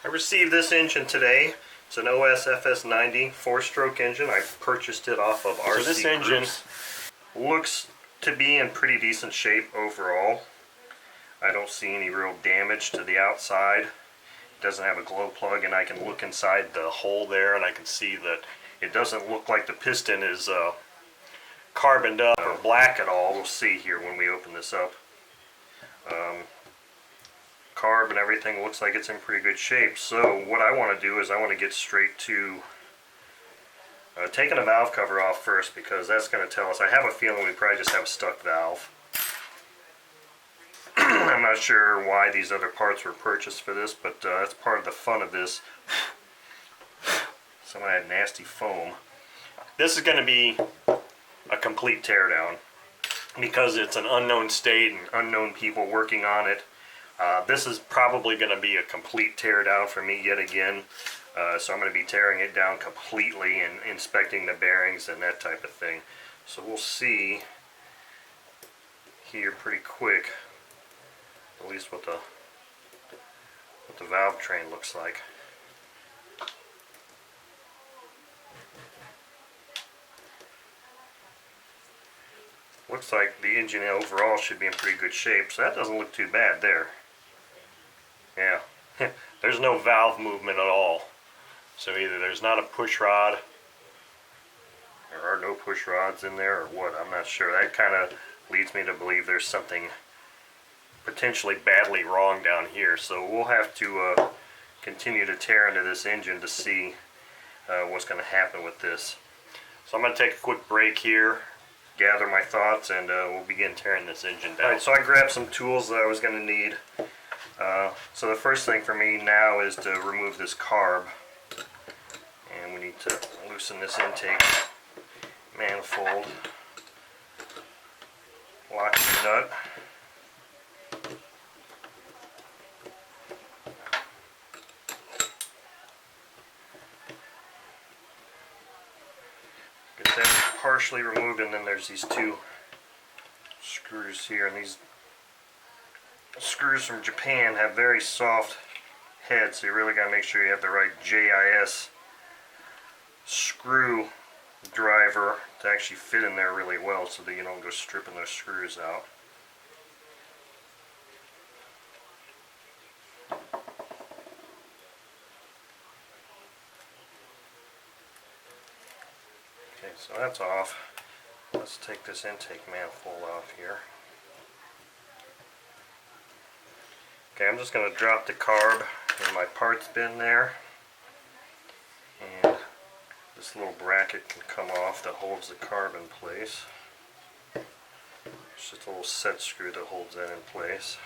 I received this engine today. It's an OS FS-90 4-stroke engine. I purchased it off of RCGroups. So this engine looks to be in pretty decent shape overall. I don't see any real damage to the outside. It doesn't have a glow plug, and I can look inside the hole there and I can see that it doesn't look like the piston is carboned up or black at all. We'll see here when we open this up. Carb and everything looks like it's in pretty good shape. So what I want to do is I want to get straight to taking a valve cover off first, because that's going to tell us. I have a feeling we probably just have a stuck valve. I'm not sure why these other parts were purchased for this, but that's part of the fun of this. Some of that nasty foam. This is going to be a complete teardown because it's an unknown state and unknown people working on it. This is probably going to be a complete teardown for me yet again. So I'm going to be tearing it down completely and inspecting the bearings and that type of thing. So we'll see here pretty quick, at least what the valve train looks like. Looks like the engine overall should be in pretty good shape, so that doesn't look too bad there. Yeah, there's no valve movement at all. So either there's not a push rod, there are no push rods in there, or what, I'm not sure. That kind of leads me to believe there's something potentially badly wrong down here. So we'll have to continue to tear into this engine to see what's going to happen with this. So I'm going to take a quick break here, gather my thoughts, and we'll begin tearing this engine down. Alright, so I grabbed some tools that I was going to need. So the first thing for me now is to remove this carb, and we need to loosen this intake manifold, lock the nut, get that partially removed, and then there's these two screws here, and these screws from Japan have very soft heads, so you really got to make sure you have the right JIS screw driver to actually fit in there really well, so that you don't go stripping those screws out. Okay, so that's off. Let's take this intake manifold off here. Okay, I'm just going to drop the carb in my parts bin there, and this little bracket can come off that holds the carb in place. It's just a little set screw that holds that in place.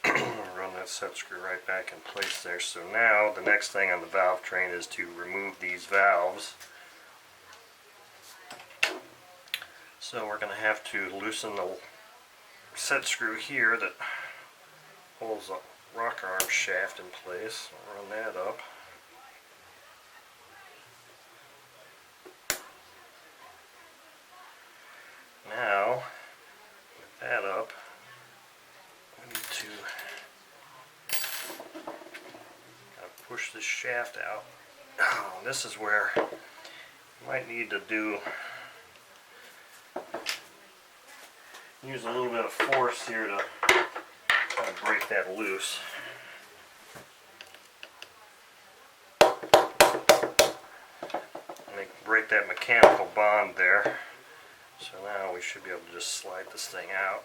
Run that set screw right back in place there. So now the next thing on the valve train is to remove these valves. So we're going to have to loosen the set screw here that holds the rocker arm shaft in place. I'll run that up. Now, with that up, we need to push this shaft out. Oh, this is where you might need to use a little bit of force here to try to break that loose. And break that mechanical bond there. So now we should be able to just slide this thing out.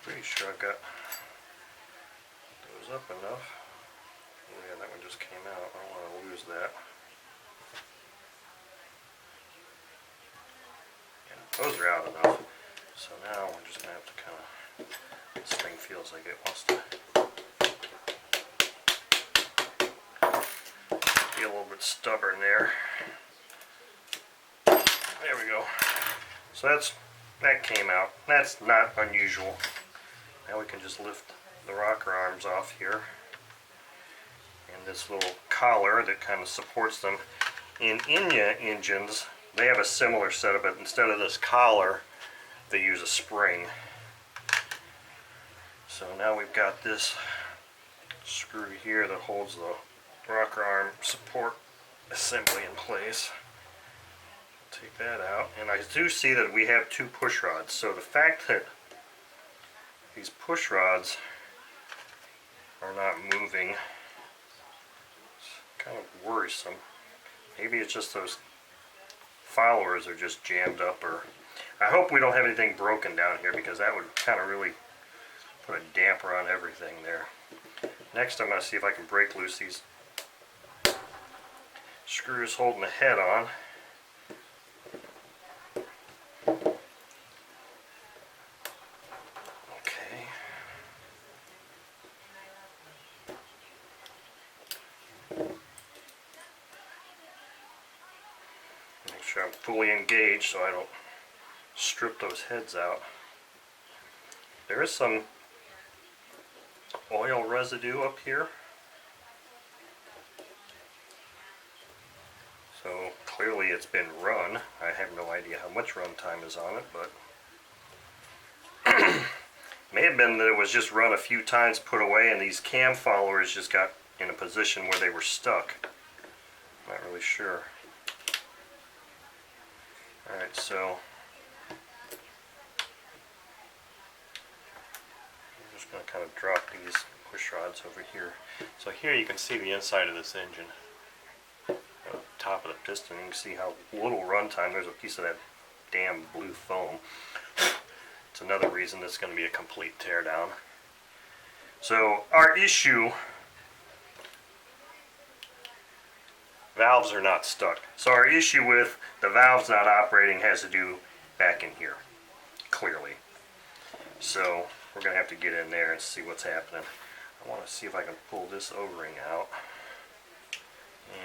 Pretty sure I've got those up enough. Oh yeah, that one just came out. I don't want to lose that. Yeah, those are out enough. So now we're just going to have to kind of, this thing feels like it wants to be a little bit stubborn there. There we go. So that came out. That's not unusual. Now we can just lift the rocker arms off here. And this little collar that kind of supports them. In Enya engines, they have a similar setup, but instead of this collar, they use a spring. So now we've got this screw here that holds the rocker arm support assembly in place. Take that out, and I do see that we have two push rods. So the fact that these push rods are not moving is kind of worrisome. Maybe it's just those followers are just jammed up, or I hope we don't have anything broken down here, because that would kind of really put a damper on everything there. Next, I'm going to see if I can break loose these screws holding the head on. Okay. Make sure I'm fully engaged so I don't strip those heads out. There is some oil residue up here. So clearly it's been run. I have no idea how much run time is on it, but may have been that it was just run a few times, put away, and these cam followers just got in a position where they were stuck. Not really sure. Alright, so I'm just going to kind of drop these push rods over here. So here you can see the inside of this engine. Top of the piston, you can see how little runtime. There's a piece of that damn blue foam. It's another reason this is going to be a complete teardown. So our issue, valves are not stuck. So our issue with the valves not operating has to do back in here, clearly. So we're going to have to get in there and see what's happening. I want to see if I can pull this O-ring out.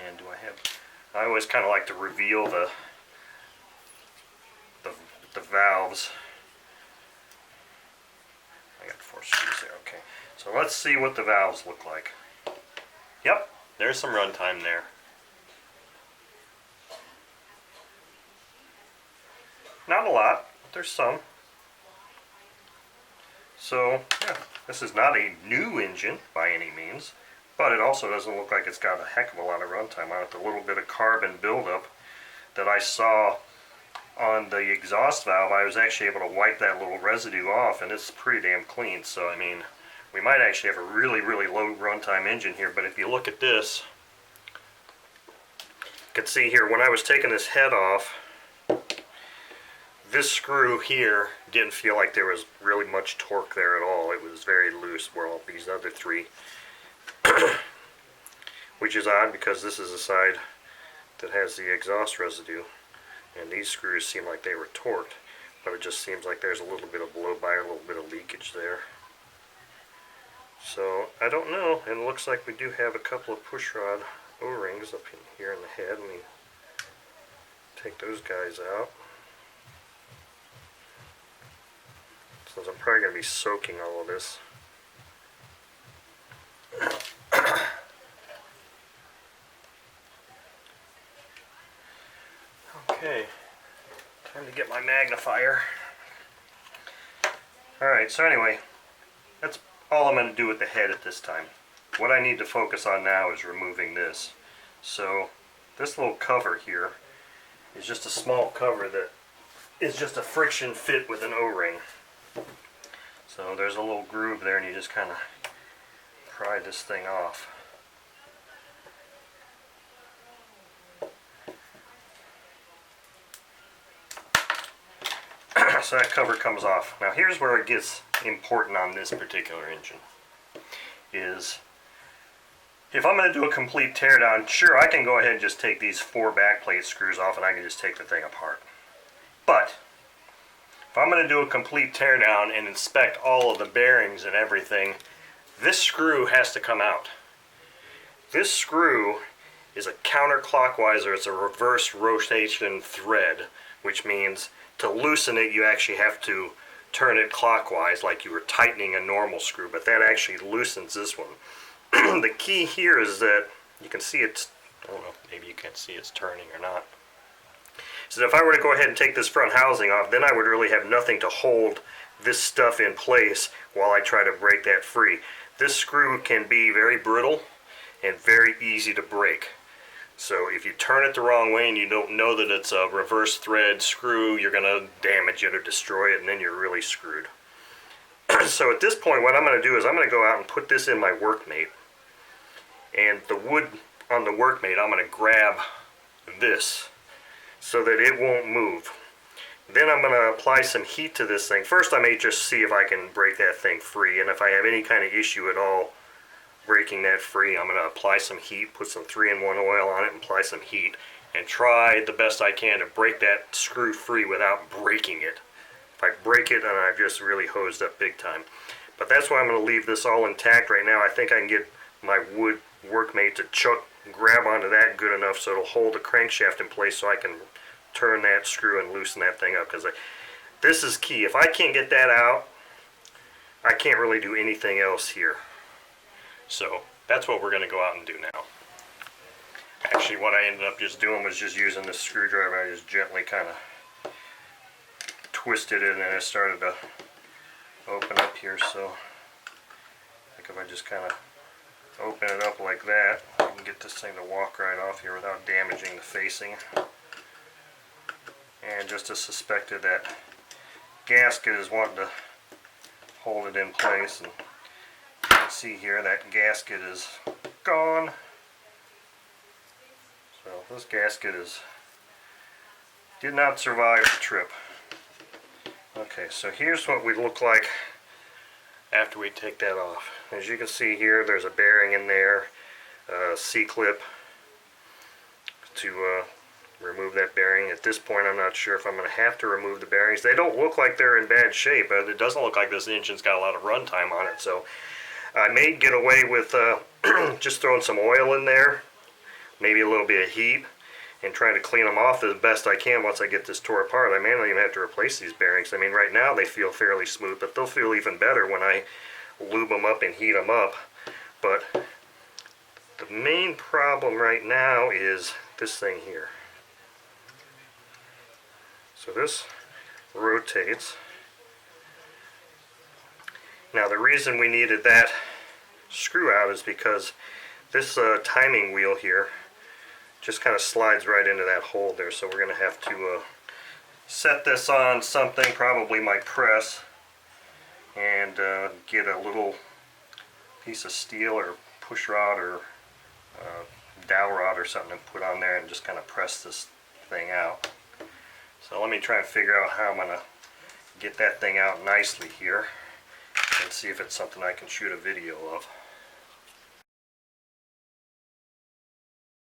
And do I have... I always kind of like to reveal the valves. I got 4 screws there, okay. So let's see what the valves look like. Yep, there's some runtime there. Not a lot, but there's some. So, yeah, this is not a new engine by any means. But it also doesn't look like it's got a heck of a lot of runtime on it. The little bit of carbon buildup that I saw on the exhaust valve, I was actually able to wipe that little residue off, and it's pretty damn clean. So, I mean, we might actually have a really, really low runtime engine here. But if you look at this, you can see here, when I was taking this head off, this screw here didn't feel like there was really much torque there at all. It was very loose, where all these other three which is odd because this is the side that has the exhaust residue, and these screws seem like they were torqued, but it just seems like there's a little bit of blow by, a little bit of leakage there. So I don't know, and it looks like we do have a couple of push rod O-rings up in here in the head. Let me take those guys out, since I'm probably going to be soaking all of this. Okay, time to get my magnifier. Alright, so anyway, that's all I'm going to do with the head at this time. What I need to focus on now is removing this. So this little cover here is just a small cover that is just a friction fit with an O-ring. So there's a little groove there, and you just kind of pry this thing off. So that cover comes off. Now here's where it gets important on this particular engine. Is if I'm going to do a complete teardown, sure, I can go ahead and just take these 4 backplate screws off and I can just take the thing apart. But if I'm going to do a complete teardown and inspect all of the bearings and everything, this screw has to come out. This screw is a counterclockwise, or it's a reverse rotation thread, which means to loosen it you actually have to turn it clockwise like you were tightening a normal screw, but that actually loosens this one. The key here is that you can see it's, I don't know, maybe you can't see it's turning or not. So if I were to go ahead and take this front housing off, then I would really have nothing to hold this stuff in place while I try to break that free. This screw can be very brittle and very easy to break. So if you turn it the wrong way and you don't know that it's a reverse thread screw, you're going to damage it or destroy it, and then you're really screwed. So at this point, what I'm going to do is I'm going to go out and put this in my workmate. And the wood on the workmate, I'm going to grab this so that it won't move. Then I'm going to apply some heat to this thing. First, I may just see if I can break that thing free, and if I have any kind of issue at all breaking that free, I'm going to apply some heat, put some 3-in-1 oil on it, and apply some heat, and try the best I can to break that screw free without breaking it. If I break it, then I've just really hosed up big time. But that's why I'm going to leave this all intact right now. I think I can get my wood workmate to grab onto that good enough so it'll hold the crankshaft in place so I can turn that screw and loosen that thing up, because this is key. If I can't get that out, I can't really do anything else here. So that's what we're going to go out and do now. Actually, what I ended up just doing was just using this screwdriver. I just gently kind of twisted it and it started to open up here. So like if I just kind of open it up like that, I can get this thing to walk right off here without damaging the facing. And just as suspected, that gasket is wanting to hold it in place, and you can see here that gasket is gone. So this gasket did not survive the trip. Okay, so here's what we look like after we take that off. As you can see here, there's a bearing in there, a C-clip to remove that bearing. At this point, I'm not sure if I'm going to have to remove the bearings. They don't look like they're in bad shape. It doesn't look like this engine's got a lot of run time on it, so I may get away with just throwing some oil in there, maybe a little bit of heat, and trying to clean them off as best I can once I get this tore apart. I may not even have to replace these bearings. I mean, right now they feel fairly smooth, but they'll feel even better when I lube them up and heat them up. But the main problem right now is this thing here. So this rotates. Now the reason we needed that screw out is because this timing wheel here just kind of slides right into that hole there. So we're going to have to set this on something, probably my press, and get a little piece of steel or push rod or dowel rod or something to put on there and just kind of press this thing out. So let me try and figure out how I'm going to get that thing out nicely here and see if it's something I can shoot a video of.